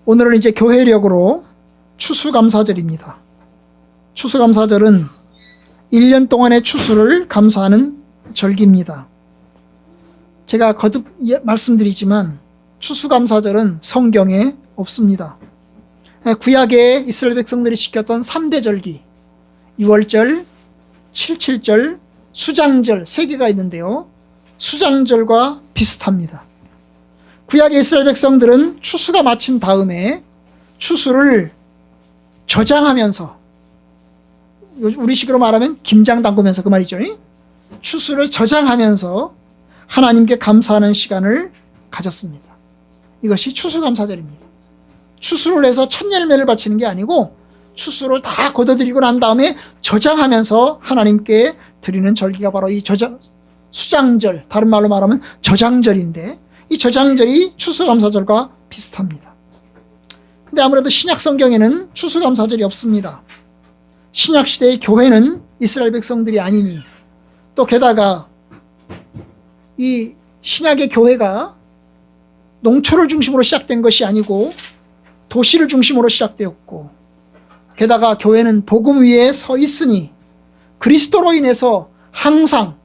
오늘은 이제 교회력으로 추수감사절입니다. 추수감사절은 1년 동안의 추수를 감사하는 절기입니다. 제가 거듭 말씀드리지만 추수감사절은 성경에 없습니다. 구약에 이스라엘 백성들이 지켰던 3대 절기, 유월절, 칠칠절, 수장절 3개가 있는데요. 수장절과 비슷합니다. 구약의 이스라엘 백성들은 추수가 마친 다음에 추수를 저장하면서, 우리 식으로 말하면 김장 담그면서 그 말이죠. 추수를 저장하면서 하나님께 감사하는 시간을 가졌습니다. 이것이 추수감사절입니다. 추수를 해서 첫 열매를 바치는 게 아니고 추수를 다 거둬들이고 난 다음에 저장하면서 하나님께 드리는 절기가 바로 이 수장절, 다른 말로 말하면 저장절인데, 이 저장절이 추수감사절과 비슷합니다. 근데 아무래도 신약 성경에는 추수감사절이 없습니다. 신약 시대의 교회는 이스라엘 백성들이 아니니, 또 게다가 이 신약의 교회가 농촌을 중심으로 시작된 것이 아니고 도시를 중심으로 시작되었고, 게다가 교회는 복음 위에 서 있으니 그리스도로 인해서 항상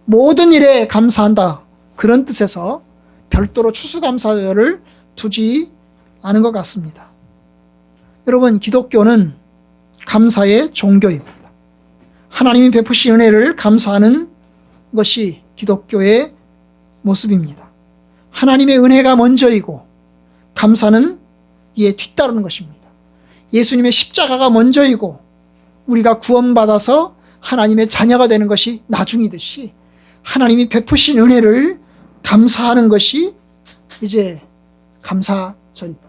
모든 일에 감사한다, 그런 뜻에서 별도로 추수감사절을 두지 않은 것 같습니다. 여러분, 기독교는 감사의 종교입니다. 하나님이 베푸신 은혜를 감사하는 것이 기독교의 모습입니다. 하나님의 은혜가 먼저이고 감사는 이에 뒤따르는 것입니다. 예수님의 십자가가 먼저이고 우리가 구원받아서 하나님의 자녀가 되는 것이 나중이듯이 하나님이 베푸신 은혜를 감사하는 것이 이제 감사절입니다.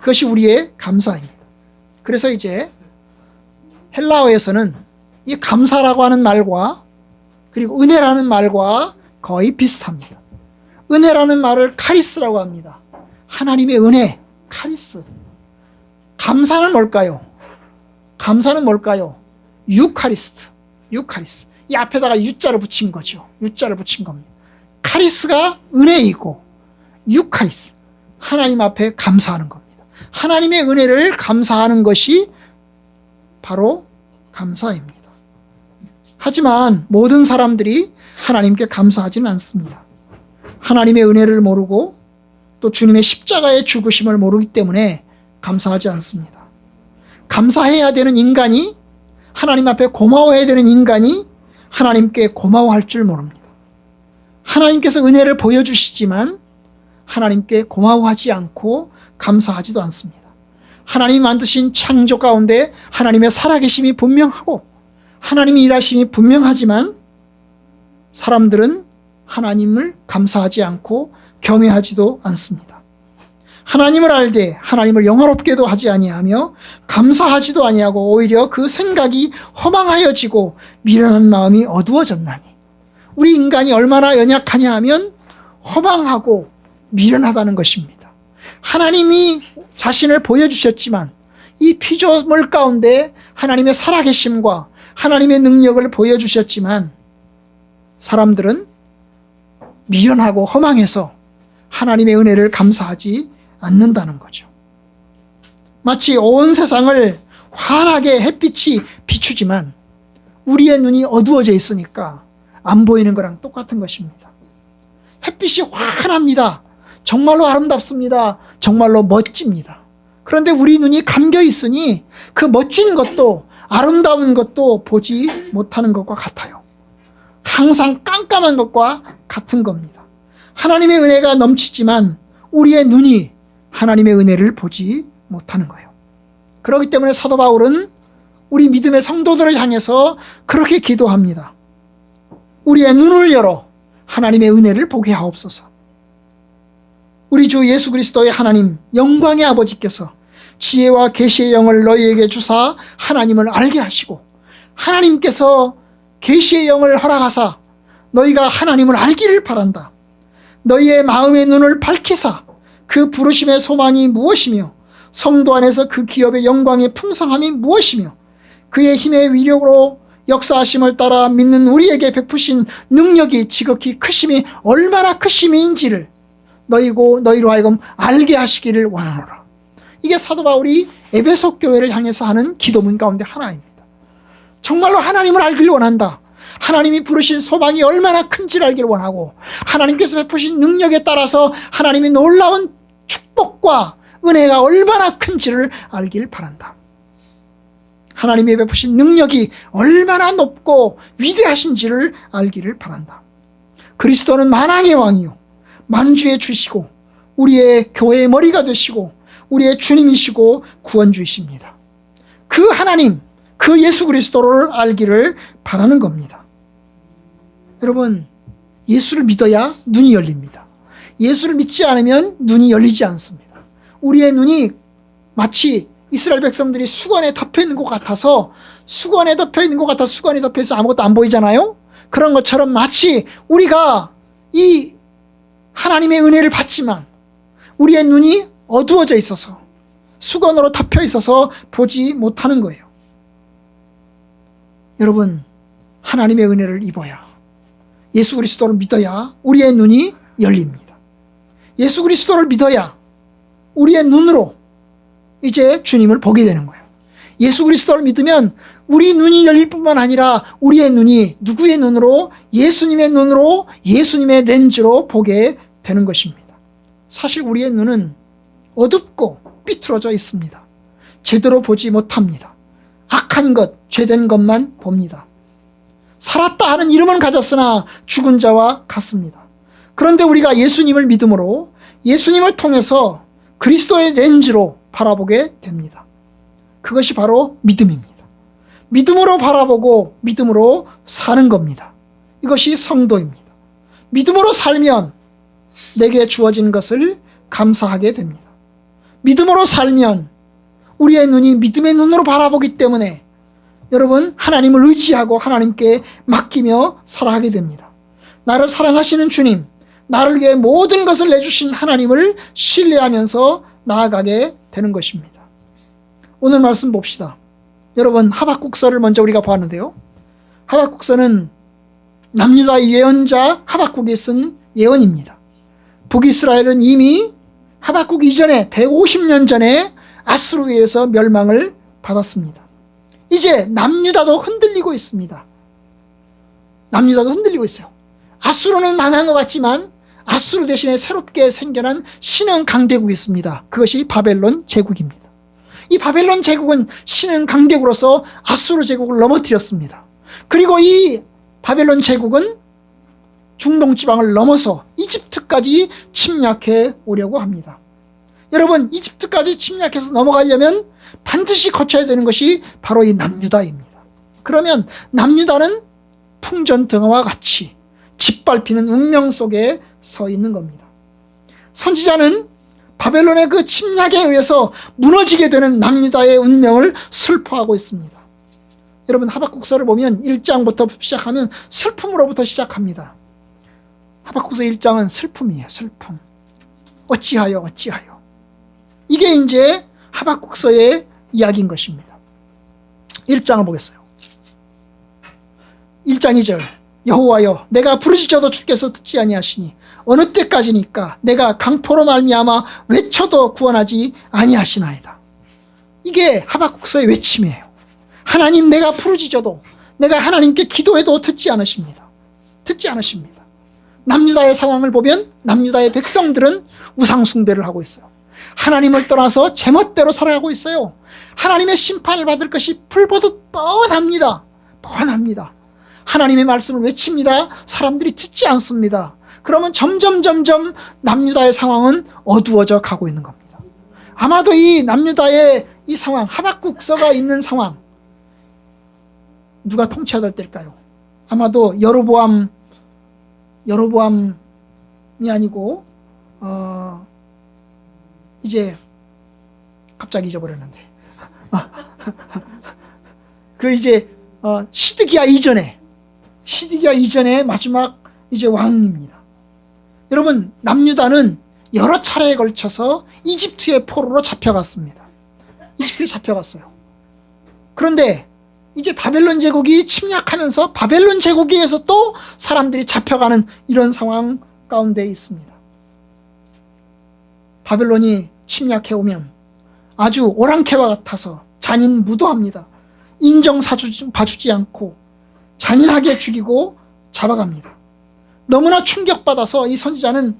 그것이 우리의 감사입니다. 그래서 이제 헬라어에서는 이 감사라고 하는 말과 그리고 은혜라는 말과 거의 비슷합니다. 은혜라는 말을 카리스라고 합니다. 하나님의 은혜, 카리스. 감사는 뭘까요? 감사는 뭘까요? 유카리스트. 이 앞에다가 유자를 붙인 거죠. 유자를 붙인 겁니다. 카리스가 은혜이고 유카리스, 하나님 앞에 감사하는 겁니다. 하나님의 은혜를 감사하는 것이 바로 감사입니다. 하지만 모든 사람들이 하나님께 감사하지는 않습니다. 하나님의 은혜를 모르고 또 주님의 십자가의 죽으심을 모르기 때문에 감사하지 않습니다. 감사해야 되는 인간이, 하나님 앞에 고마워해야 되는 인간이 하나님께 고마워할 줄 모릅니다. 하나님께서 은혜를 보여주시지만 하나님께 고마워하지 않고 감사하지도 않습니다. 하나님이 만드신 창조 가운데 하나님의 살아계심이 분명하고 하나님의 일하심이 분명하지만 사람들은 하나님을 감사하지 않고 경외하지도 않습니다. 하나님을 알되 하나님을 영화롭게도 하지 아니하며 감사하지도 아니하고 오히려 그 생각이 허망하여지고 미련한 마음이 어두워졌나니. 우리 인간이 얼마나 연약하냐 하면 허망하고 미련하다는 것입니다. 하나님이 자신을 보여주셨지만 이 피조물 가운데 하나님의 살아계심과 하나님의 능력을 보여주셨지만 사람들은 미련하고 허망해서 하나님의 은혜를 감사하지 않는다는 거죠. 마치 온 세상을 환하게 햇빛이 비추지만 우리의 눈이 어두워져 있으니까 안 보이는 거랑 똑같은 것입니다. 햇빛이 환합니다. 정말로 아름답습니다. 정말로 멋집니다. 그런데 우리 눈이 감겨 있으니 그 멋진 것도 아름다운 것도 보지 못하는 것과 같아요. 항상 깜깜한 것과 같은 겁니다. 하나님의 은혜가 넘치지만 우리의 눈이 하나님의 은혜를 보지 못하는 거예요. 그렇기 때문에 사도 바울은 우리 믿음의 성도들을 향해서 그렇게 기도합니다. 우리의 눈을 열어 하나님의 은혜를 보게 하옵소서. 우리 주 예수 그리스도의 하나님, 영광의 아버지께서 지혜와 계시의 영을 너희에게 주사 하나님을 알게 하시고, 하나님께서 계시의 영을 허락하사 너희가 하나님을 알기를 바란다. 너희의 마음의 눈을 밝히사 그 부르심의 소망이 무엇이며 성도 안에서 그 기업의 영광의 풍성함이 무엇이며 그의 힘의 위력으로 역사하심을 따라 믿는 우리에게 베푸신 능력이 지극히 크심이 얼마나 크심인지를 너희로 하여금 알게 하시기를 원하노라. 이게 사도 바울이 에베소 교회를 향해서 하는 기도문 가운데 하나입니다. 정말로 하나님을 알기를 원한다. 하나님이 부르신 소망이 얼마나 큰지를 알기를 원하고, 하나님께서 베푸신 능력에 따라서 하나님의 놀라운 축복과 은혜가 얼마나 큰지를 알기를 바란다. 하나님이 베푸신 능력이 얼마나 높고 위대하신지를 알기를 바란다. 그리스도는 만왕의 왕이요 만주의 주시고 우리의 교회의 머리가 되시고 우리의 주님이시고 구원주이십니다. 그 하나님, 그 예수 그리스도를 알기를 바라는 겁니다. 여러분, 예수를 믿어야 눈이 열립니다. 예수를 믿지 않으면 눈이 열리지 않습니다. 우리의 눈이 마치 이스라엘 백성들이 수건에 덮여 있는 것 같아서, 수건에 덮여서 아무것도 안 보이잖아요. 그런 것처럼 마치 우리가 이 하나님의 은혜를 받지만 우리의 눈이 어두워져 있어서, 수건으로 덮여 있어서 보지 못하는 거예요. 여러분, 하나님의 은혜를 입어야, 예수 그리스도를 믿어야 우리의 눈이 열립니다. 예수 그리스도를 믿어야 우리의 눈으로 이제 주님을 보게 되는 거예요. 예수 그리스도를 믿으면 우리 눈이 열릴 뿐만 아니라 우리의 눈이 누구의 눈으로? 예수님의 눈으로, 예수님의 렌즈로 보게 되는 것입니다. 사실 우리의 눈은 어둡고 삐뚤어져 있습니다. 제대로 보지 못합니다. 악한 것, 죄된 것만 봅니다. 살았다 하는 이름은 가졌으나 죽은 자와 같습니다. 그런데 우리가 예수님을 믿음으로, 예수님을 통해서 그리스도의 렌즈로 바라보게 됩니다. 그것이 바로 믿음입니다. 믿음으로 바라보고 믿음으로 사는 겁니다. 이것이 성도입니다. 믿음으로 살면 내게 주어진 것을 감사하게 됩니다. 믿음으로 살면 우리의 눈이 믿음의 눈으로 바라보기 때문에 여러분, 하나님을 의지하고 하나님께 맡기며 살아가게 됩니다. 나를 사랑하시는 주님, 나를 위해 모든 것을 내주신 하나님을 신뢰하면서 나아가게 되는 것입니다. 오늘 말씀 봅시다. 여러분, 하박국서를 먼저 우리가 보았는데요. 하박국서는 남유다의 예언자 하박국이 쓴 예언입니다. 북이스라엘은 이미 하박국 이전에 150년 전에 아수르에 의해서 멸망을 받았습니다. 이제 남유다도 흔들리고 있습니다. 남유다도 흔들리고 있어요. 아수르는 망한 것 같지만 아수르 대신에 새롭게 생겨난 신흥 강대국이 있습니다. 그것이 바벨론 제국입니다. 이 바벨론 제국은 신흥 강대국으로서 아수르 제국을 넘어뜨렸습니다. 그리고 이 바벨론 제국은 중동 지방을 넘어서 이집트까지 침략해 오려고 합니다. 여러분, 이집트까지 침략해서 넘어가려면 반드시 거쳐야 되는 것이 바로 이 남유다입니다. 그러면 남유다는 풍전등화와 같이 짓밟히는 운명 속에 서 있는 겁니다. 선지자는 바벨론의 그 침략에 의해서 무너지게 되는 남유다의 운명을 슬퍼하고 있습니다. 여러분, 하박국서를 보면 1장부터 시작하면 슬픔으로부터 시작합니다. 하박국서 1장은 슬픔이에요. 슬픔. 어찌하여. 이게 이제 하박국서의 이야기인 것입니다. 1장을 보겠어요. 1장 2절. 여호와여, 내가 부르짖어도 주께서 듣지 아니하시니 어느 때까지니까 내가 강포로 말미암아 외쳐도 구원하지 아니하시나이다. 이게 하박국서의 외침이에요. 하나님, 내가 부르짖어도, 내가 하나님께 기도해도 듣지 않으십니다. 남유다의 상황을 보면 남유다의 백성들은 우상숭배를 하고 있어요. 하나님을 떠나서 제멋대로 살아가고 있어요. 하나님의 심판을 받을 것이 불보듯 뻔합니다. 하나님의 말씀을 외칩니다. 사람들이 듣지 않습니다. 그러면 점점 남유다의 상황은 어두워져 가고 있는 겁니다. 아마도 이 남유다의 이 상황, 하박국서가 있는 상황, 누가 통치하던 때일까요? 아마도 여로보암이 아니고 이제 갑자기 잊어버렸는데 그 이제 시드기야 이전에 마지막 이제 왕입니다. 여러분, 남유다는 여러 차례에 걸쳐서 이집트의 포로로 잡혀갔습니다. 이집트에 잡혀갔어요. 그런데 이제 바벨론 제국이 침략하면서 바벨론 제국에 의해서 또 사람들이 잡혀가는 이런 상황 가운데 있습니다. 바벨론이 침략해 오면 아주 오랑캐와 같아서 잔인무도합니다. 인정 봐주지 않고 잔인하게 죽이고 잡아갑니다. 너무나 충격받아서 이 선지자는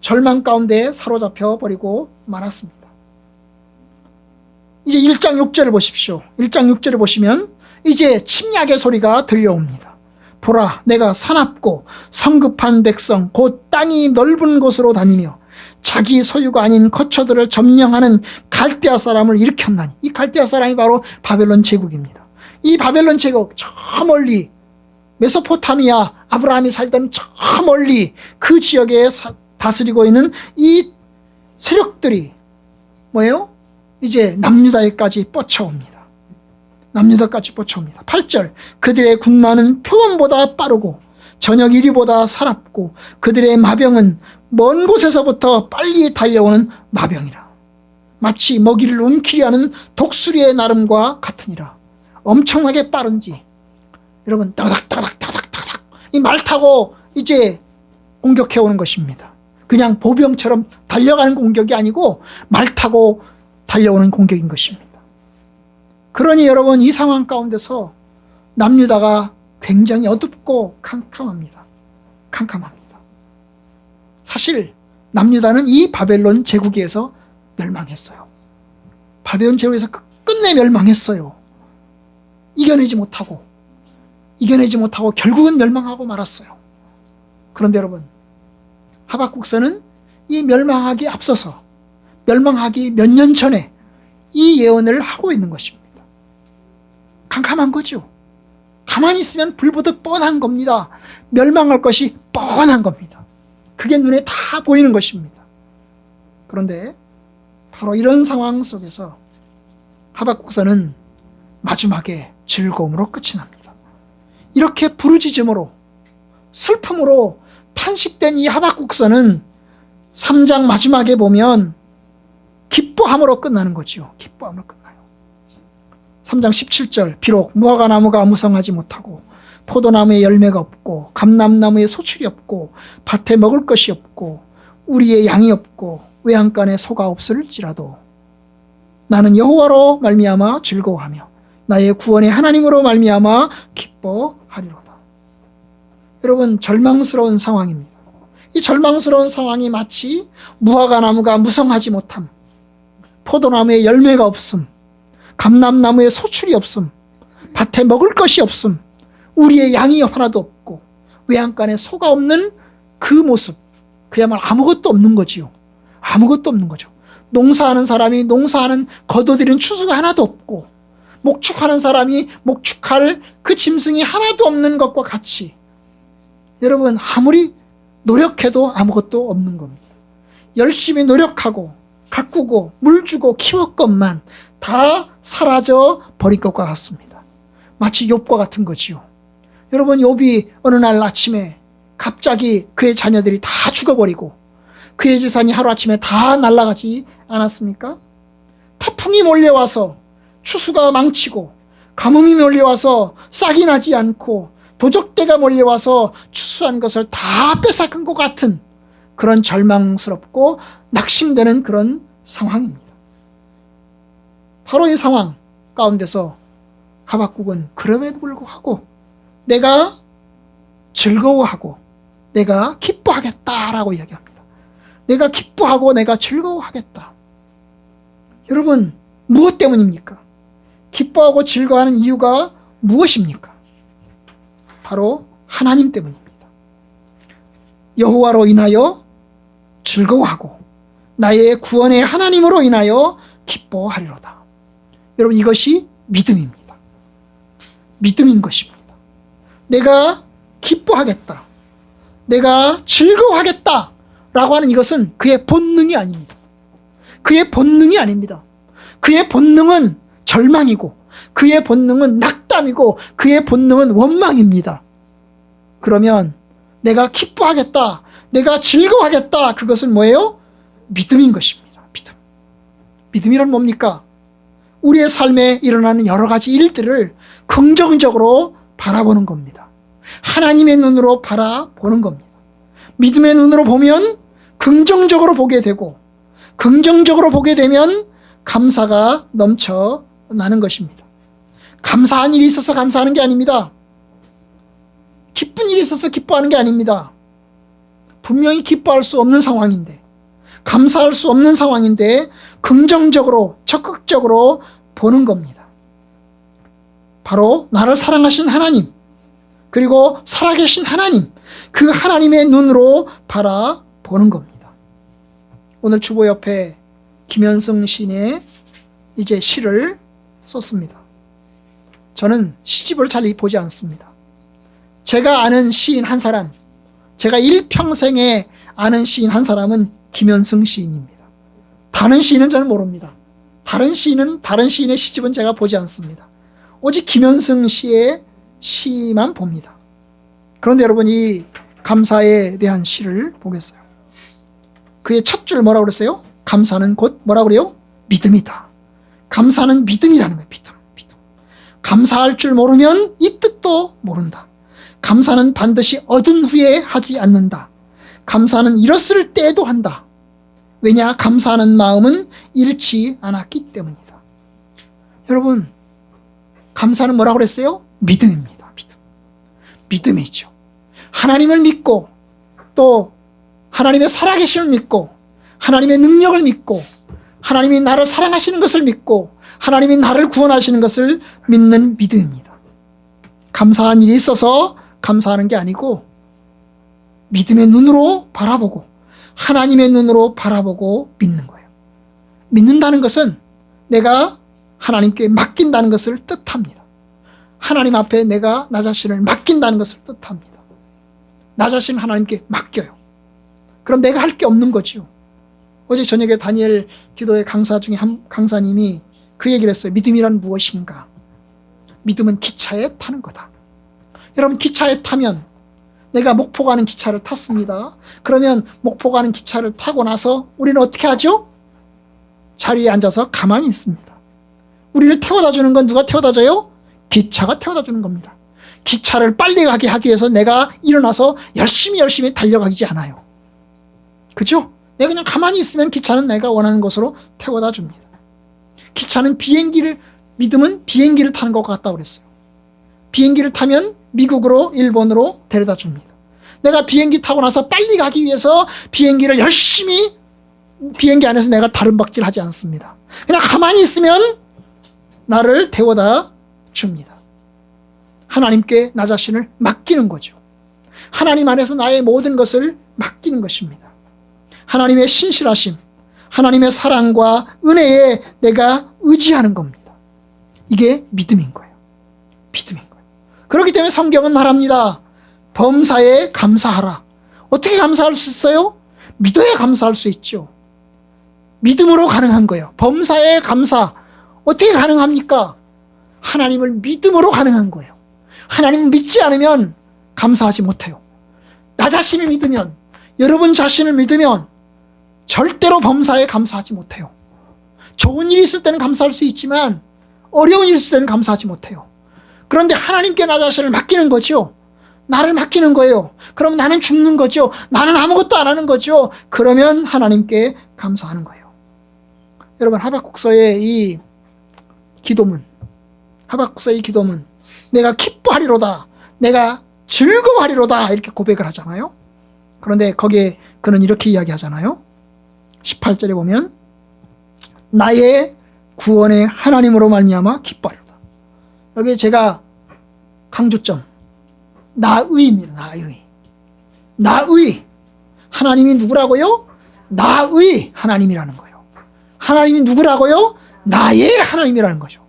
절망 가운데 사로잡혀 버리고 말았습니다. 이제 1장 6절을 보십시오. 1장 6절을 보시면 이제 침략의 소리가 들려옵니다. 보라, 내가 사납고 성급한 백성 곧 땅이 넓은 곳으로 다니며 자기 소유가 아닌 거처들을 점령하는 갈대아 사람을 일으켰나니, 이 갈대아 사람이 바로 바벨론 제국입니다. 이 바벨론 제국 저 멀리 메소포타미아, 아브라함이 살던 저 멀리 그 지역에 다스리고 있는 이 세력들이 뭐예요? 이제 남유다에까지 뻗쳐옵니다. 남유다까지 뻗쳐옵니다. 8절, 그들의 군마는 표범보다 빠르고 저녁 이리보다 사납고 그들의 마병은 먼 곳에서부터 빨리 달려오는 마병이라. 마치 먹이를 움키려 하는 독수리의 나름과 같으니라. 엄청나게 빠른지 여러분 따닥따닥따닥따닥 이 말 타고 이제 공격해 오는 것입니다. 그냥 보병처럼 달려가는 공격이 아니고 말 타고 달려오는 공격인 것입니다. 그러니 여러분 이 상황 가운데서 남유다가 굉장히 어둡고 캄캄합니다. 캄캄합니다. 사실 남유다는 이 바벨론 제국에서 멸망했어요. 바벨론 제국에서 끝내 멸망했어요. 이겨내지 못하고 결국은 멸망하고 말았어요. 그런데 여러분 하박국서는 이 멸망하기 앞서서 멸망하기 몇 년 전에 이 예언을 하고 있는 것입니다. 캄캄한 거죠. 가만히 있으면 불보듯 뻔한 겁니다. 멸망할 것이 뻔한 겁니다. 그게 눈에 다 보이는 것입니다. 그런데 바로 이런 상황 속에서 하박국서는 마지막에 즐거움으로 끝이 납니다. 이렇게 부르짖음으로 슬픔으로 탄식된 이 하박국서는 3장 마지막에 보면 기뻐함으로 끝나는 거지요. 기뻐함으로 끝나요. 3장 17절, 비록 무화과 나무가 무성하지 못하고 포도나무에 열매가 없고 감람나무에 소출이 없고 밭에 먹을 것이 없고 우리의 양이 없고 외양간에 소가 없을지라도 나는 여호와로 말미암아 즐거워하며 나의 구원의 하나님으로 말미암아 기뻐하리로다. 여러분 절망스러운 상황입니다. 이 절망스러운 상황이 마치 무화과 나무가 무성하지 못함, 포도나무에 열매가 없음, 감람나무에 소출이 없음, 밭에 먹을 것이 없음, 우리의 양이 하나도 없고 외양간에 소가 없는 그 모습, 그야말로 아무것도 없는 거지요. 아무것도 없는 거죠. 농사하는 사람이 농사하는 거둬들이는 추수가 하나도 없고 목축하는 사람이 목축할 그 짐승이 하나도 없는 것과 같이 여러분 아무리 노력해도 아무것도 없는 겁니다. 열심히 노력하고 가꾸고 물 주고 키웠건만 다 사라져 버릴 것과 같습니다. 마치 욥과 같은 거지요. 여러분 욥이 어느 날 아침에 갑자기 그의 자녀들이 다 죽어버리고 그의 재산이 하루아침에 다 날아가지 않았습니까? 태풍이 몰려와서 추수가 망치고 가뭄이 몰려와서 싹이 나지 않고 도적대가 몰려와서 추수한 것을 다 뺏어간 것 같은 그런 절망스럽고 낙심되는 그런 상황입니다. 바로 이 상황 가운데서 하박국은 그럼에도 불구하고 내가 즐거워하고 내가 기뻐하겠다라고 이야기합니다. 내가 기뻐하고 내가 즐거워하겠다. 여러분 무엇 때문입니까? 기뻐하고 즐거워하는 이유가 무엇입니까? 바로 하나님 때문입니다. 여호와로 인하여 즐거워하고 나의 구원의 하나님으로 인하여 기뻐하리로다. 여러분 이것이 믿음입니다. 믿음인 것입니다. 내가 기뻐하겠다. 내가 즐거워하겠다. 라고 하는 이것은 그의 본능이 아닙니다. 그의 본능이 아닙니다. 그의 본능은 절망이고 그의 본능은 낙담이고 그의 본능은 원망입니다. 그러면 내가 기뻐하겠다. 내가 즐거워하겠다. 그것은 뭐예요? 믿음인 것입니다. 믿음. 믿음이란 뭡니까? 우리의 삶에 일어나는 여러 가지 일들을 긍정적으로 바라보는 겁니다. 하나님의 눈으로 바라보는 겁니다. 믿음의 눈으로 보면 긍정적으로 보게 되고 긍정적으로 보게 되면 감사가 넘쳐나는 것입니다. 감사한 일이 있어서 감사하는 게 아닙니다. 기쁜 일이 있어서 기뻐하는 게 아닙니다. 분명히 기뻐할 수 없는 상황인데, 감사할 수 없는 상황인데 긍정적으로, 적극적으로 보는 겁니다. 바로 나를 사랑하신 하나님, 그리고 살아계신 하나님, 그 하나님의 눈으로 바라보는 겁니다. 오늘 주보 옆에 김현승 시인의 이제 시를 썼습니다. 저는 시집을 잘 보지 않습니다. 제가 아는 시인 한 사람, 제가 일평생에 아는 시인 한 사람은 김현승 시인입니다. 다른 시인은 저는 모릅니다. 다른 시인의 시집은 제가 보지 않습니다. 오직 김현승 씨의 시만 봅니다. 그런데 여러분, 이 감사에 대한 시를 보겠어요. 그의 첫 줄 뭐라고 그랬어요? 감사는 곧 뭐라고 그래요? 믿음이다. 감사는 믿음이라는 거예요. 믿음. 감사할 줄 모르면 이 뜻도 모른다. 감사는 반드시 얻은 후에 하지 않는다. 감사는 잃었을 때에도 한다. 왜냐? 감사하는 마음은 잃지 않았기 때문이다. 여러분, 감사는 뭐라고 그랬어요? 믿음입니다. 믿음이죠. 하나님을 믿고, 또 하나님의 살아계심을 믿고, 하나님의 능력을 믿고, 하나님이 나를 사랑하시는 것을 믿고, 하나님이 나를 구원하시는 것을 믿는 믿음입니다. 감사한 일이 있어서 감사하는 게 아니고, 믿음의 눈으로 바라보고, 하나님의 눈으로 바라보고 믿는 거예요. 믿는다는 것은 내가 하나님께 맡긴다는 것을 뜻합니다. 하나님 앞에 내가 나 자신을 맡긴다는 것을 뜻합니다. 나 자신을 하나님께 맡겨요. 그럼 내가 할 게 없는 거죠. 어제 저녁에 다니엘 기도회 강사 중에 한 강사님이 그 얘기를 했어요. 믿음이란 무엇인가? 믿음은 기차에 타는 거다. 여러분, 기차에 타면, 내가 목포 가는 기차를 탔습니다. 그러면 목포 가는 기차를 타고 나서 우리는 어떻게 하죠? 자리에 앉아서 가만히 있습니다. 우리를 태워다 주는 건 누가 태워다 줘요? 기차가 태워다 주는 겁니다. 기차를 빨리 가게 하기 위해서 내가 일어나서 열심히 달려가지 않아요. 그죠? 내가 그냥 가만히 있으면 기차는 내가 원하는 곳으로 태워다 줍니다. 기차는 믿음은 비행기를 타는 것 같다고 그랬어요. 비행기를 타면 미국으로, 일본으로 데려다 줍니다. 내가 비행기 타고 나서 빨리 가기 위해서 비행기를 열심히, 비행기 안에서 내가 다름박질 하지 않습니다. 그냥 가만히 있으면 나를 태워다 줍니다. 하나님께 나 자신을 맡기는 거죠. 하나님 안에서 나의 모든 것을 맡기는 것입니다. 하나님의 신실하심, 하나님의 사랑과 은혜에 내가 의지하는 겁니다. 이게 믿음인 거예요. 믿음인 거예요. 그렇기 때문에 성경은 말합니다. 범사에 감사하라. 어떻게 감사할 수 있어요? 믿어야 감사할 수 있죠. 믿음으로 가능한 거예요. 범사에 감사. 어떻게 가능합니까? 하나님을 믿음으로 가능한 거예요. 하나님을 믿지 않으면 감사하지 못해요. 나 자신을 믿으면, 여러분 자신을 믿으면 절대로 범사에 감사하지 못해요. 좋은 일이 있을 때는 감사할 수 있지만 어려운 일이 있을 때는 감사하지 못해요. 그런데 하나님께 나 자신을 맡기는 거죠. 나를 맡기는 거예요. 그럼 나는 죽는 거죠. 나는 아무것도 안 하는 거죠. 그러면 하나님께 감사하는 거예요. 여러분, 하박국서의 이 기도문, 내가 기뻐하리로다, 내가 즐거워하리로다, 이렇게 고백을 하잖아요. 그런데 거기에 그는 이렇게 이야기하잖아요. 18절에 보면 나의 구원의 하나님으로 말미암아 기뻐하리로다. 여기 제가 강조점, 나의입니다. 나의. 하나님이 누구라고요? 나의 하나님이라는 거예요. 하나님이 누구라고요? 나의 하나님이라는 거죠.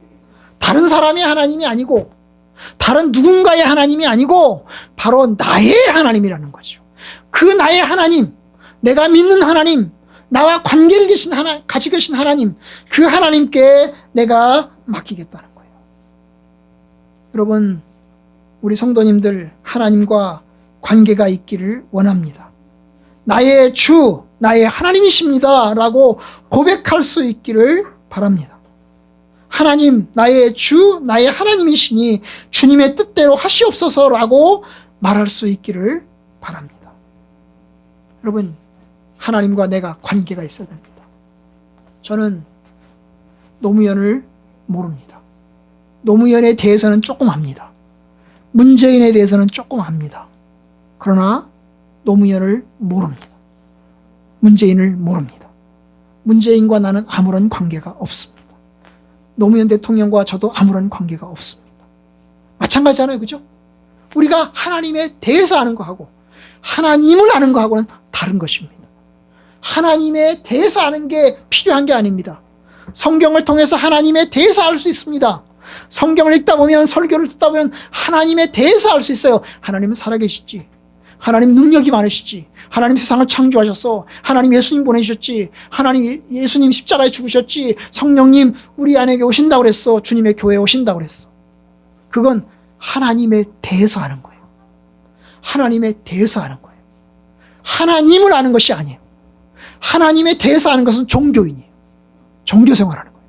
다른 사람의 하나님이 아니고, 다른 누군가의 하나님이 아니고 바로 나의 하나님이라는 거죠. 그 나의 하나님, 내가 믿는 하나님, 나와 관계를 가지고 계신 하나님, 그 하나님께 내가 맡기겠다는 거예요. 여러분, 우리 성도님들 하나님과 관계가 있기를 원합니다. 나의 주, 나의 하나님이십니다 라고 고백할 수 있기를 바랍니다. 하나님, 나의 주, 나의 하나님이시니 주님의 뜻대로 하시옵소서라고 말할 수 있기를 바랍니다. 여러분, 하나님과 내가 관계가 있어야 됩니다. 저는 노무현을 모릅니다. 노무현에 대해서는 조금 압니다. 문재인에 대해서는 조금 압니다. 그러나 노무현을 모릅니다. 문재인을 모릅니다. 문재인과 나는 아무런 관계가 없습니다. 노무현 대통령과 저도 아무런 관계가 없습니다. 마찬가지잖아요. 그죠? 우리가 하나님에 대해서 아는 거하고 하나님을 아는 거하고는 다른 것입니다. 하나님에 대해서 아는 게 필요한 게 아닙니다. 성경을 통해서 하나님에 대해서 알 수 있습니다. 성경을 읽다 보면, 설교를 듣다 보면 하나님에 대해서 알 수 있어요. 하나님은 살아계시지. 하나님 능력이 많으시지. 하나님 세상을 창조하셨어. 하나님 예수님 보내주셨지. 하나님 예수님 십자가에 죽으셨지. 성령님 우리 안에게 오신다고 그랬어. 주님의 교회에 오신다고 그랬어. 그건 하나님에 대해서 아는 거예요. 하나님에 대해서 아는 거예요. 하나님을 아는 것이 아니에요. 하나님에 대해서 아는 것은 종교인이에요. 종교생활하는 거예요.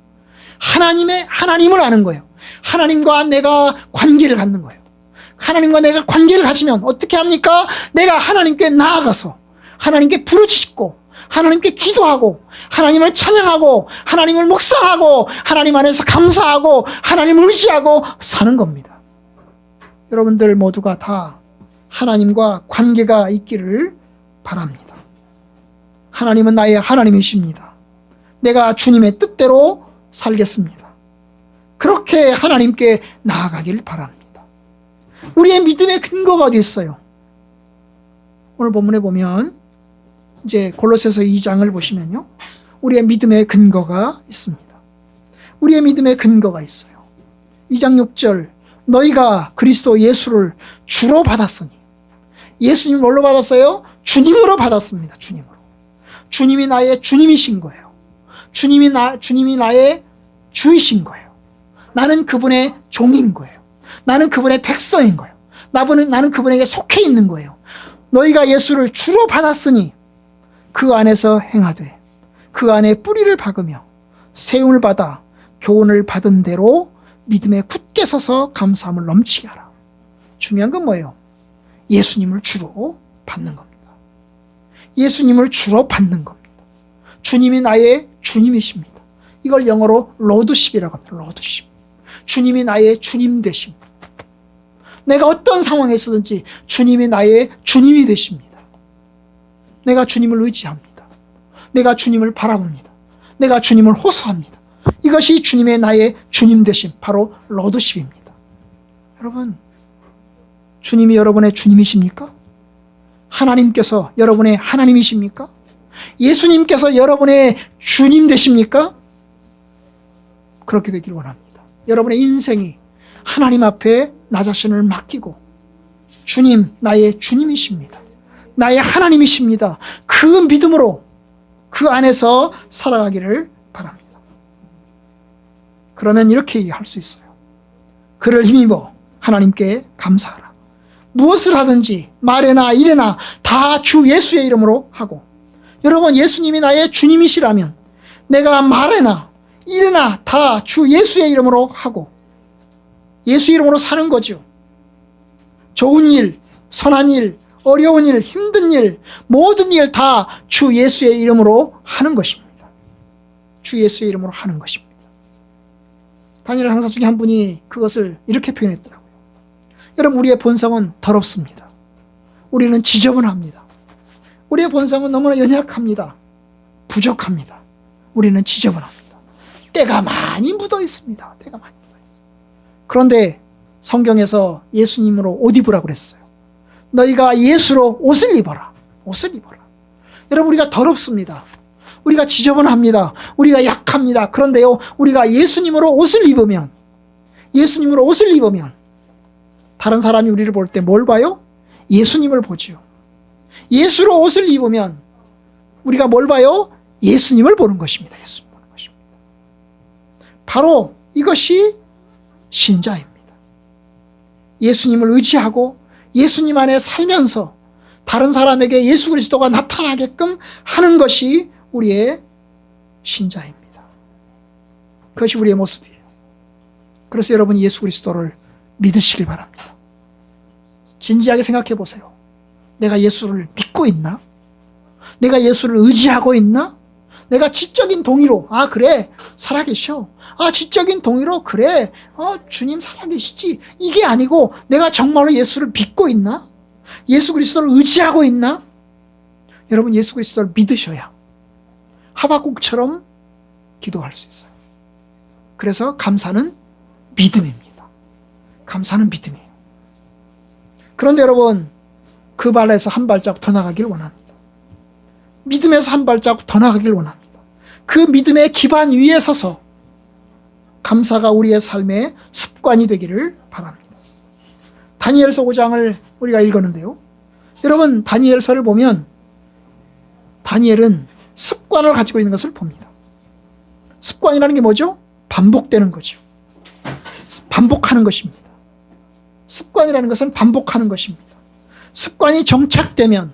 하나님을 아는 거예요. 하나님과 내가 관계를 갖는 거예요. 하나님과 내가 관계를 가지면 어떻게 합니까? 내가 하나님께 나아가서 하나님께 부르짖고 하나님께 기도하고 하나님을 찬양하고 하나님을 묵상하고 하나님 안에서 감사하고 하나님을 의지하고 사는 겁니다. 여러분들 모두가 다 하나님과 관계가 있기를 바랍니다. 하나님은 나의 하나님이십니다. 내가 주님의 뜻대로 살겠습니다. 그렇게 하나님께 나아가길 바랍니다. 우리의 믿음의 근거가 어디 있어요? 오늘 본문에 보면 이제 골로새서 2장을 보시면요. 우리의 믿음의 근거가 있습니다. 우리의 믿음의 근거가 있어요. 2장 6절 너희가 그리스도 예수를 주로 받았으니 예수님 뭘로 받았어요? 주님으로 받았습니다. 주님으로. 주님이 나의 주님이신 거예요. 주님이 나의 주이신 거예요. 나는 그분의 종인 거예요. 나는 그분의 백성인 거예요. 나는 그분에게 속해 있는 거예요. 너희가 예수를 주로 받았으니 그 안에서 행하되 그 안에 뿌리를 박으며 세움을 받아 교훈을 받은 대로 믿음에 굳게 서서 감사함을 넘치게 하라. 중요한 건 뭐예요? 예수님을 주로 받는 겁니다. 예수님을 주로 받는 겁니다. 주님이 나의 주님이십니다. 이걸 영어로 로드십이라고 합니다. 로드십. 주님이 나의 주님 되십니다. 내가 어떤 상황에 있었든지 주님이 나의 주님이 되십니다. 내가 주님을 의지합니다. 내가 주님을 바라봅니다. 내가 주님을 호소합니다. 이것이 주님의 나의 주님 되심, 바로 로드십입니다. 여러분, 주님이 여러분의 주님이십니까? 하나님께서 여러분의 하나님이십니까? 예수님께서 여러분의 주님 되십니까? 그렇게 되기를 원합니다. 여러분의 인생이 하나님 앞에 나 자신을 맡기고 주님, 나의 주님이십니다. 나의 하나님이십니다. 그 믿음으로 그 안에서 살아가기를 바랍니다. 그러면 이렇게 얘기할 수 있어요. 그를 힘입어 하나님께 감사하라. 무엇을 하든지 말에나 일에나 다 주 예수의 이름으로 하고, 여러분 예수님이 나의 주님이시라면 내가 말에나 일에나 다 주 예수의 이름으로 하고 예수 이름으로 사는 거죠. 좋은 일, 선한 일, 어려운 일, 힘든 일, 모든 일 다 주 예수의 이름으로 하는 것입니다. 주 예수의 이름으로 하는 것입니다. 다니엘 강사 중에 한 분이 그것을 이렇게 표현했더라고요. 여러분, 우리의 본성은 더럽습니다. 우리는 지저분합니다. 우리의 본성은 너무나 연약합니다. 부족합니다. 우리는 지저분합니다. 때가 많이 묻어 있습니다. 때가 많이 묻어 있습니다. 그런데 성경에서 예수님으로 옷 입으라고 그랬어요. 너희가 예수로 옷을 입어라. 옷을 입어라. 여러분, 우리가 더럽습니다. 우리가 지저분합니다. 우리가 약합니다. 그런데요, 우리가 예수님으로 옷을 입으면, 예수님으로 옷을 입으면 다른 사람이 우리를 볼 때 뭘 봐요? 예수님을 보지요. 예수로 옷을 입으면 우리가 뭘 봐요? 예수님을 보는 것입니다. 예수님 보는 것입니다. 바로 이것이 신자입니다. 예수님을 의지하고 예수님 안에 살면서 다른 사람에게 예수 그리스도가 나타나게끔 하는 것이 우리의 신자입니다. 그것이 우리의 모습이에요. 그래서 여러분이 예수 그리스도를 믿으시길 바랍니다. 진지하게 생각해 보세요. 내가 예수를 믿고 있나? 내가 예수를 의지하고 있나? 내가 지적인 동의로 그래 살아계셔. 지적인 동의로 그래 주님 살아계시지. 이게 아니고 내가 정말로 예수를 믿고 있나? 예수 그리스도를 의지하고 있나? 여러분 예수 그리스도를 믿으셔야 하박국처럼 기도할 수 있어요. 그래서 감사는 믿음입니다. 감사는 믿음이에요. 그런데 여러분 그 발에서 한 발자국 더 나가길 원합니다. 믿음에서 한 발자국 더 나가길 원합니다. 그 믿음의 기반 위에 서서 감사가 우리의 삶의 습관이 되기를 바랍니다. 다니엘서 5장을 우리가 읽었는데요. 여러분 다니엘서를 보면 다니엘은 습관을 가지고 있는 것을 봅니다. 습관이라는 게 뭐죠? 반복되는 거죠. 반복하는 것입니다. 습관이라는 것은 반복하는 것입니다. 습관이 정착되면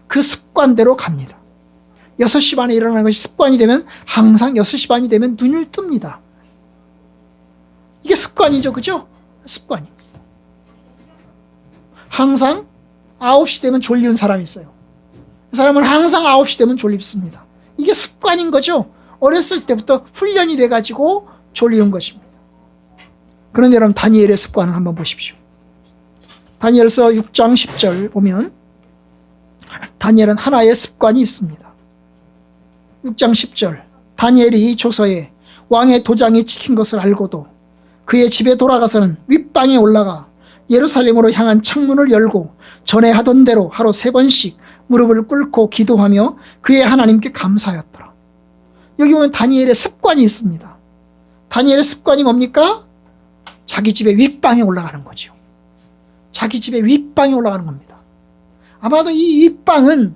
그 습관대로 갑니다. 6시 반에 일어나는 것이 습관이 되면 항상 6시 반이 되면 눈을 뜹니다. 이게 습관이죠. 그죠? 습관입니다. 항상 9시 되면 졸리운 사람이 있어요. 그 사람은 항상 9시 되면 졸립습니다. 이게 습관인 거죠. 어렸을 때부터 훈련이 돼가지고 졸리운 것입니다. 그런데 여러분 다니엘의 습관을 한번 보십시오. 다니엘서 6장 10절 보면 다니엘은 하나의 습관이 있습니다. 6장 10절 다니엘이 이 조서에 왕의 도장이 찍힌 것을 알고도 그의 집에 돌아가서는 윗방에 올라가 예루살렘으로 향한 창문을 열고 전에 하던 대로 하루 3번씩 무릎을 꿇고 기도하며 그의 하나님께 감사하였더라. 여기 보면 다니엘의 습관이 있습니다. 다니엘의 습관이 뭡니까? 자기 집의 윗방에 올라가는 거죠. 자기 집의 윗방에 올라가는 겁니다. 아마도 이 윗방은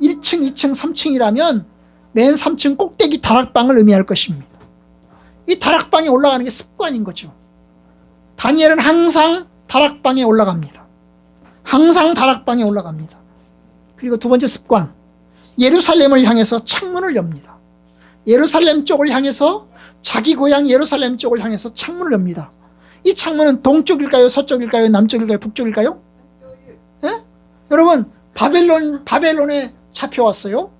1층, 2층, 3층이라면 맨 3층 꼭대기 다락방을 의미할 것입니다. 이 다락방에 올라가는 게 습관인 거죠. 다니엘은 항상 다락방에 올라갑니다. 항상 다락방에 올라갑니다. 그리고 두 번째 습관, 예루살렘을 향해서 창문을 엽니다. 예루살렘 쪽을 향해서 자기 고향 예루살렘 쪽을 향해서 창문을 엽니다. 이 창문은 동쪽일까요? 서쪽일까요? 남쪽일까요? 북쪽일까요? 예? 여러분 바벨론에 잡혀왔어요.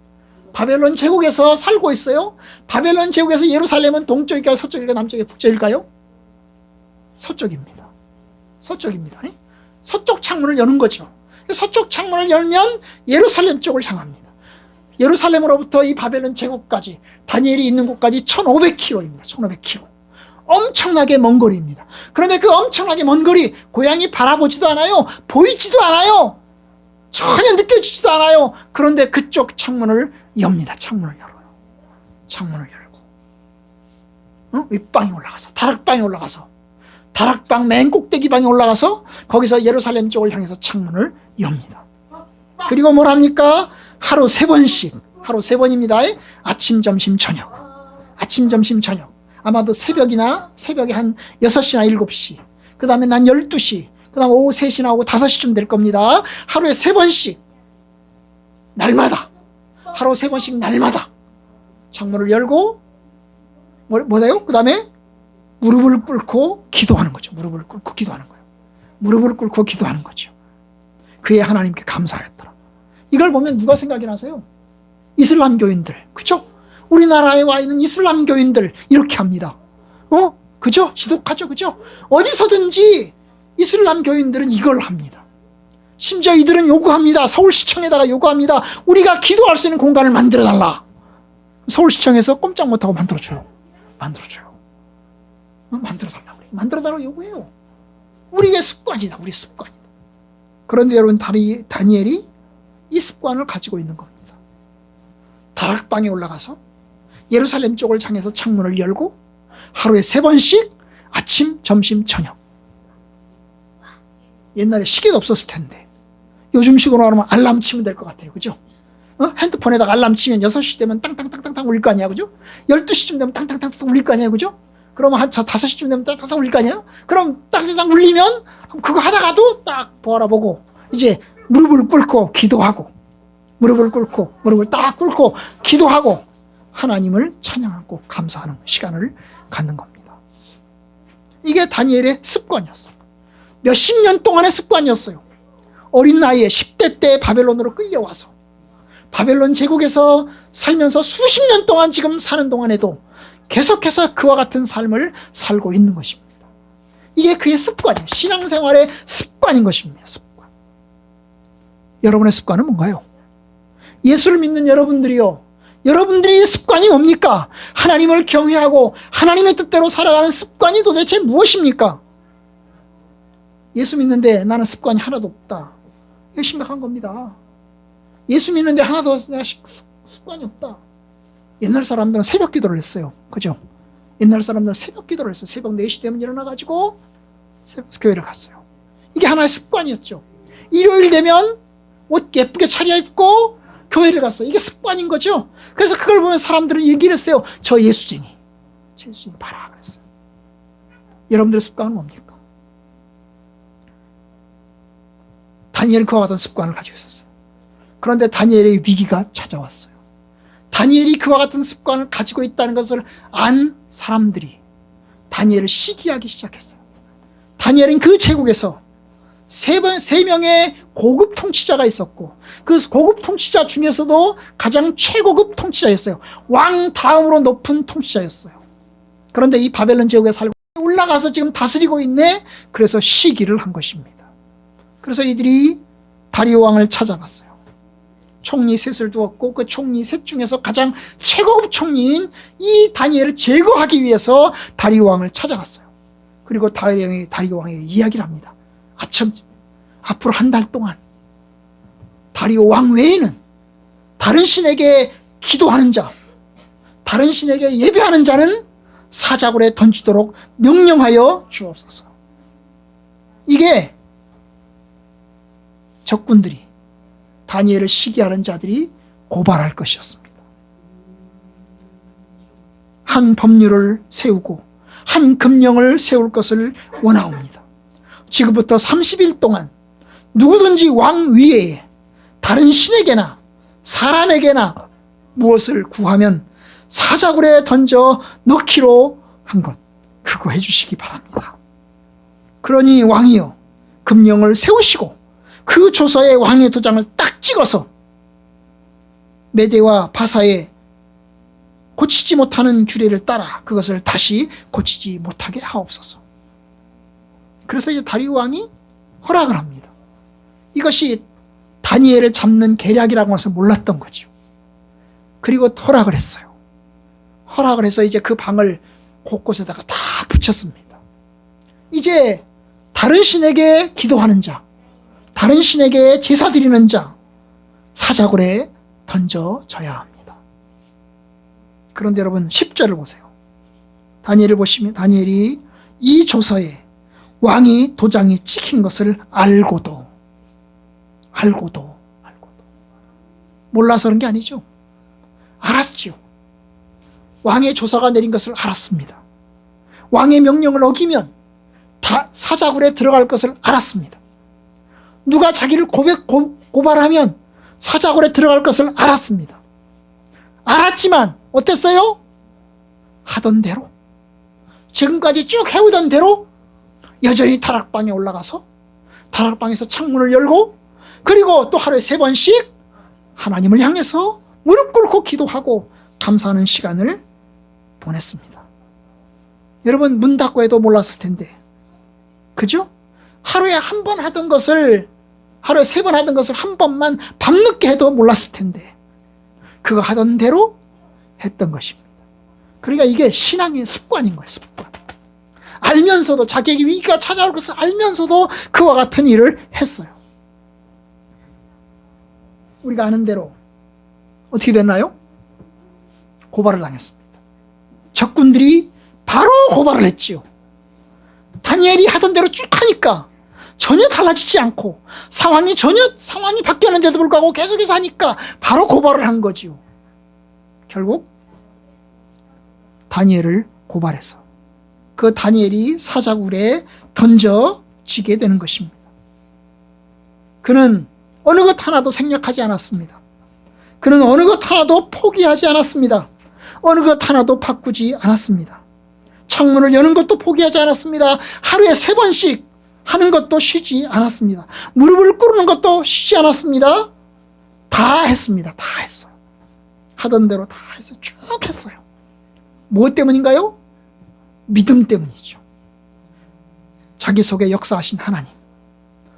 바벨론 제국에서 살고 있어요. 바벨론 제국에서 예루살렘은 동쪽일까요? 서쪽일까요? 남쪽일까요? 북쪽일까요? 서쪽입니다. 서쪽입니다. 서쪽 창문을 여는 거죠. 서쪽 창문을 열면 예루살렘 쪽을 향합니다. 예루살렘으로부터 이 바벨론 제국까지 다니엘이 있는 곳까지 1500km입니다. 1500km. 엄청나게 먼 거리입니다. 그런데 그 엄청나게 먼 거리 고향이 바라보지도 않아요. 보이지도 않아요. 전혀 느껴지지도 않아요. 그런데 그쪽 창문을 엽니다. 창문을 열어요. 창문을 열고 윗방에 올라가서 다락방에 올라가서 다락방 맨 꼭대기 방에 올라가서 거기서 예루살렘 쪽을 향해서 창문을 엽니다. 그리고 뭘 합니까? 하루 3번씩 하루 3번입니다. 아침, 점심, 저녁. 아침, 점심, 저녁. 아마도 새벽에 한 6시나 7시, 그 다음에 난 12시, 그 다음 오후 3시나 오후 5시쯤 될 겁니다. 하루에 3번씩 날마다 하루 3번씩 날마다 창문을 열고 뭐래요? 그 다음에 무릎을 꿇고 기도하는 거죠. 무릎을 꿇고 기도하는 거예요. 무릎을 꿇고 기도하는 거죠. 그의 하나님께 감사하였더라. 이걸 보면 누가 생각이 나세요? 이슬람교인들, 그죠? 우리나라에 와 있는 이슬람교인들 이렇게 합니다. 그죠? 지독하죠, 그죠? 어디서든지 이슬람교인들은 이걸 합니다. 심지어 이들은 요구합니다. 서울시청에다가 요구합니다. 우리가 기도할 수 있는 공간을 만들어달라. 서울시청에서 꼼짝 못하고 만들어줘요. 만들어달라고 그래요. 만들어달라고 요구해요. 우리의 습관이다. 우리의 습관이다. 그런데 여러분 다니엘이 이 습관을 가지고 있는 겁니다. 다락방에 올라가서 예루살렘 쪽을 향해서 창문을 열고 하루에 3번씩 아침, 점심, 저녁. 옛날에 시계도 없었을 텐데 요즘 식으로 하면 알람 치면 될 것 같아요. 그죠? 핸드폰에다가 알람 치면 6시 되면 땅땅땅땅땅 울릴 거 아니야. 그죠? 12시쯤 되면 땅땅땅땅 울릴 거 아니야. 그죠? 그러면 한 5시쯤 되면 땅땅땅 울릴 거 아니에요? 그럼 땅땅땅 울리면 그거 하다가도 딱 바라보고 이제 무릎을 꿇고 기도하고 무릎을 딱 꿇고 기도하고 하나님을 찬양하고 감사하는 시간을 갖는 겁니다. 이게 다니엘의 습관이었어요. 몇십 년 동안의 습관이었어요. 어린 나이에 10대 때 바벨론으로 끌려와서 바벨론 제국에서 살면서 수십 년 동안 지금 사는 동안에도 계속해서 그와 같은 삶을 살고 있는 것입니다. 이게 그의 습관이에요. 신앙생활의 습관인 것입니다. 습관. 여러분의 습관은 뭔가요? 예수를 믿는 여러분들이요, 여러분들이 습관이 뭡니까? 하나님을 경외하고 하나님의 뜻대로 살아가는 습관이 도대체 무엇입니까? 예수 믿는데 나는 습관이 하나도 없다. 이거 심각한 겁니다. 예수 믿는데 하나도 내가 습관이 없다. 옛날 사람들은 새벽 기도를 했어요. 그죠? 옛날 사람들은 새벽 기도를 했어요. 새벽 4시 되면 일어나가지고 교회를 갔어요. 이게 하나의 습관이었죠. 일요일 되면 옷 예쁘게 차려입고 교회를 갔어요. 이게 습관인 거죠. 그래서 그걸 보면 사람들은 얘기를 했어요. 저 예수쟁이 봐라 그랬어요. 여러분들의 습관은 뭡니까? 다니엘은 그와 같은 습관을 가지고 있었어요. 그런데 다니엘의 위기가 찾아왔어요. 다니엘이 그와 같은 습관을 가지고 있다는 것을 안 사람들이 다니엘을 시기하기 시작했어요. 다니엘은 그 제국에서 세 명의 고급 통치자가 있었고, 그 고급 통치자 중에서도 가장 최고급 통치자였어요. 왕 다음으로 높은 통치자였어요. 그런데 이 바벨론 제국에 살고 올라가서 지금 다스리고 있네. 그래서 시기를 한 것입니다. 그래서 이들이 다리오 왕을 찾아갔어요. 총리 셋을 두었고 그 총리 셋 중에서 가장 최고급 총리인 이 다니엘을 제거하기 위해서 다리오 왕을 찾아갔어요. 그리고 다리오 왕에게 이야기를 합니다. 앞으로 한 달 동안 다리오 왕 외에는 다른 신에게 기도하는 자, 다른 신에게 예배하는 자는 사자굴에 던지도록 명령하여 주옵소서. 이게 적군들이, 다니엘을 시기하는 자들이 고발할 것이었습니다. 한 법률을 세우고 한 금령을 세울 것을 원하옵니다. 지금부터 30일 동안 누구든지 왕 위에 다른 신에게나 사람에게나 무엇을 구하면 사자굴에 던져 넣기로 한 것, 그거 해주시기 바랍니다. 그러니 왕이여 금령을 세우시고 그 조서에 왕의 도장을 딱 찍어서 메대와 바사에 고치지 못하는 규례를 따라 그것을 다시 고치지 못하게 하옵소서. 그래서 이제 다리오 왕이 허락을 합니다. 이것이 다니엘을 잡는 계략이라고 해서 몰랐던 거죠. 그리고 허락을 했어요. 허락을 해서 이제 그 방을 곳곳에다가 다 붙였습니다. 이제 다른 신에게 기도하는 자, 다른 신에게 제사 드리는 자, 사자굴에 던져져야 합니다. 그런데 여러분 10절을 보세요. 다니엘을 보시면 다니엘이 이 조서에 왕이 도장이 찍힌 것을 알고도 몰라서 그런 게 아니죠. 알았죠. 왕의 조서가 내린 것을 알았습니다. 왕의 명령을 어기면 다 사자굴에 들어갈 것을 알았습니다. 누가 자기를 고발하면 사자굴에 들어갈 것을 알았습니다. 알았지만 어땠어요? 하던 대로, 지금까지 쭉 해오던 대로 여전히 다락방에 올라가서 다락방에서 창문을 열고, 그리고 또 하루에 3번씩 하나님을 향해서 무릎 꿇고 기도하고 감사하는 시간을 보냈습니다. 여러분 문 닫고 해도 몰랐을 텐데, 그죠? 하루에 1번 하던 것을, 하루에 3번 하던 것을 1번만 밤늦게 해도 몰랐을 텐데 그거 하던 대로 했던 것입니다. 그러니까 이게 신앙의 습관인 거예요. 습관. 알면서도, 자기에게 위기가 찾아올 것을 알면서도 그와 같은 일을 했어요. 우리가 아는 대로 어떻게 됐나요? 고발을 당했습니다. 적군들이 바로 고발을 했지요. 다니엘이 하던 대로 쭉 하니까 전혀 달라지지 않고 상황이 바뀌었는데도 불구하고 계속해서 하니까 바로 고발을 한 거지요. 결국 다니엘을 고발해서 그 다니엘이 사자굴에 던져지게 되는 것입니다. 그는 어느 것 하나도 생략하지 않았습니다. 그는 어느 것 하나도 포기하지 않았습니다. 어느 것 하나도 바꾸지 않았습니다. 창문을 여는 것도 포기하지 않았습니다. 하루에 3번씩 하는 것도 쉬지 않았습니다. 무릎을 꿇는 것도 쉬지 않았습니다. 다 했습니다. 다 했어요. 하던 대로 다 해서 쭉 했어요. 무엇 때문인가요? 믿음 때문이죠. 자기 속에 역사하신 하나님,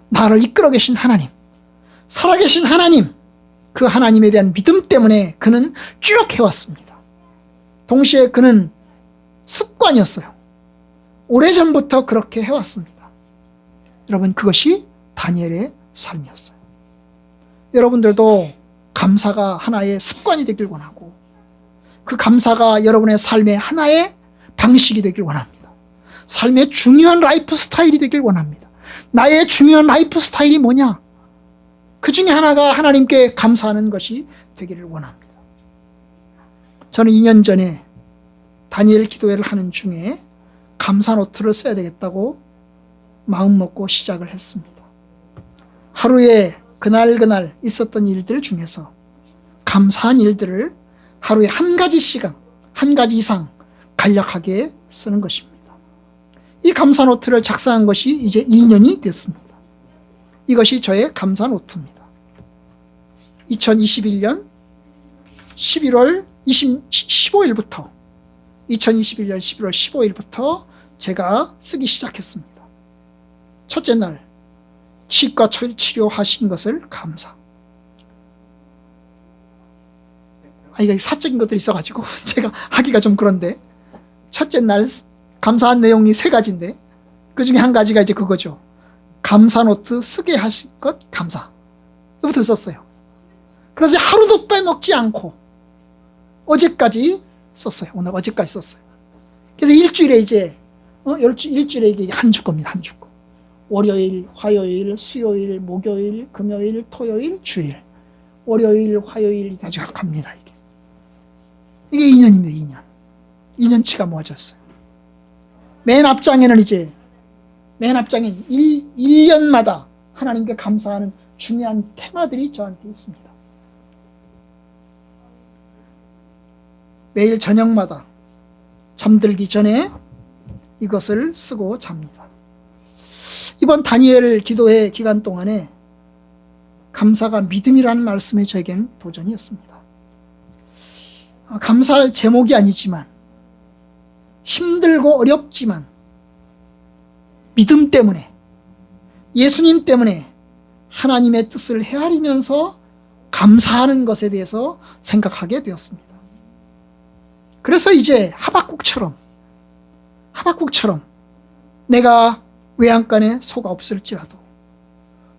나를 이끌어 계신 하나님, 살아계신 하나님, 그 하나님에 대한 믿음 때문에 그는 쭉 해왔습니다. 동시에 그는 습관이었어요. 오래전부터 그렇게 해왔습니다. 여러분, 그것이 다니엘의 삶이었어요. 여러분들도 감사가 하나의 습관이 되길 원하고, 그 감사가 여러분의 삶의 하나의 방식이 되길 원합니다. 삶의 중요한 라이프 스타일이 되길 원합니다. 나의 중요한 라이프 스타일이 뭐냐? 그 중에 하나가 하나님께 감사하는 것이 되기를 원합니다. 저는 2년 전에 다니엘 기도회를 하는 중에 감사 노트를 써야 되겠다고 마음먹고 시작을 했습니다. 하루에 그날 있었던 일들 중에서 감사한 일들을 하루에 한 가지 시간, 한 가지 이상 간략하게 쓰는 것입니다. 이 감사 노트를 작성한 것이 이제 2년이 됐습니다. 이것이 저의 감사 노트입니다. 2021년 11월 15일부터 2021년 11월 15일부터 제가 쓰기 시작했습니다. 첫째 날, 치과 치료하신 것을 감사. 이거 사적인 것들이 있어가지고 제가 하기가 좀 그런데, 첫째 날 감사한 내용이 3가지인데 그 중에 한 가지가 이제 그거죠. 감사 노트 쓰게 하신 것 감사. 이부터 썼어요. 그래서 하루도 빼먹지 않고 어제까지 썼어요. 오늘 어제까지 썼어요. 그래서 일주일에 이제 일주일에 이게 한 주 겁니다. 한 주 거. 월요일, 화요일, 수요일, 목요일, 금요일, 토요일, 주일. 월요일, 화요일 가지고 갑니다. 이게 2년입니다. 2년. 2년치가 모아졌어요. 맨 앞장에는 1년마다 하나님께 감사하는 중요한 테마들이 저한테 있습니다. 매일 저녁마다 잠들기 전에 이것을 쓰고 잡니다. 이번 다니엘 기도회 기간 동안에 감사가 믿음이라는 말씀이 저에겐 도전이었습니다. 감사할 제목이 아니지만, 힘들고 어렵지만 믿음 때문에, 예수님 때문에 하나님의 뜻을 헤아리면서 감사하는 것에 대해서 생각하게 되었습니다. 그래서 이제 하박국처럼 내가 외양간에 소가 없을지라도,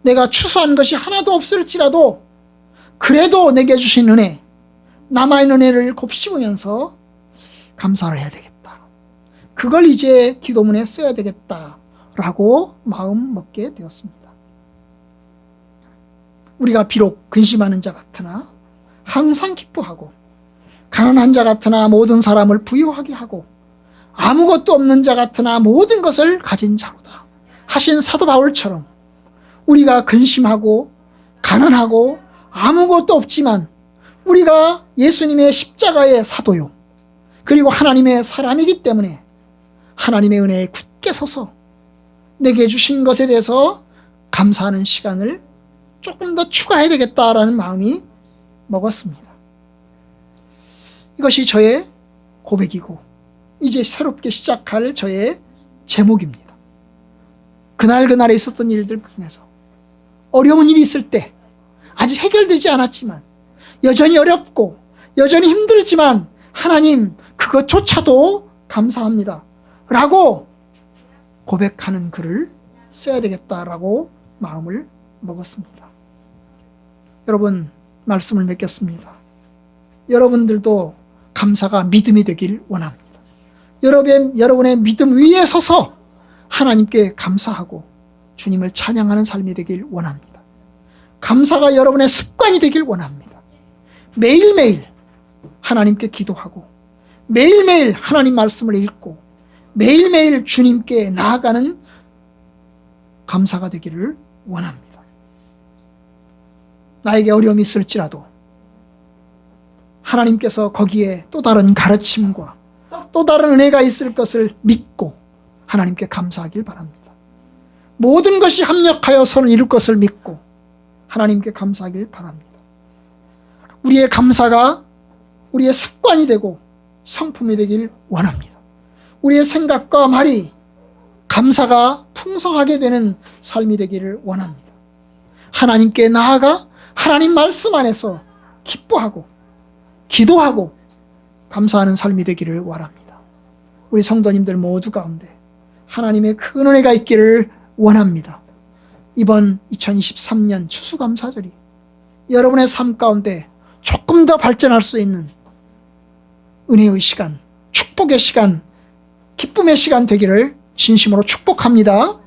내가 추수한 것이 하나도 없을지라도, 그래도 내게 주신 은혜, 남아있는 은혜를 곱씹으면서 감사를 해야 되겠다. 그걸 이제 기도문에 써야 되겠다라고 마음 먹게 되었습니다. 우리가 비록 근심하는 자 같으나 항상 기뻐하고, 가난한 자 같으나 모든 사람을 부유하게 하고, 아무것도 없는 자 같으나 모든 것을 가진 자로다 하신 사도 바울처럼, 우리가 근심하고 가난하고 아무것도 없지만 우리가 예수님의 십자가의 사도요, 그리고 하나님의 사람이기 때문에 하나님의 은혜에 굳게 서서 내게 주신 것에 대해서 감사하는 시간을 조금 더 추가해야 되겠다라는 마음이 먹었습니다. 이것이 저의 고백이고 이제 새롭게 시작할 저의 제목입니다. 그날그날에 있었던 일들 중에서 어려운 일이 있을 때, 아직 해결되지 않았지만, 여전히 어렵고 여전히 힘들지만 하나님 그것조차도 감사합니다 라고 고백하는 글을 써야 되겠다라고 마음을 먹었습니다. 여러분, 말씀을 맺겠습니다. 여러분들도 감사가 믿음이 되길 원합니다. 여러분의 믿음 위에 서서 하나님께 감사하고 주님을 찬양하는 삶이 되길 원합니다. 감사가 여러분의 습관이 되길 원합니다. 매일매일 하나님께 기도하고, 매일매일 하나님 말씀을 읽고, 매일매일 주님께 나아가는 감사가 되기를 원합니다. 나에게 어려움이 있을지라도 하나님께서 거기에 또 다른 가르침과 또 다른 은혜가 있을 것을 믿고 하나님께 감사하길 바랍니다. 모든 것이 합력하여 선을 이룰 것을 믿고 하나님께 감사하길 바랍니다. 우리의 감사가 우리의 습관이 되고 성품이 되길 원합니다. 우리의 생각과 말이 감사가 풍성하게 되는 삶이 되기를 원합니다. 하나님께 나아가 하나님 말씀 안에서 기뻐하고 기도하고 감사하는 삶이 되기를 원합니다. 우리 성도님들 모두 가운데 하나님의 큰 은혜가 있기를 원합니다. 이번 2023년 추수감사절이 여러분의 삶 가운데 조금 더 발전할 수 있는 은혜의 시간, 축복의 시간, 기쁨의 시간 되기를 진심으로 축복합니다.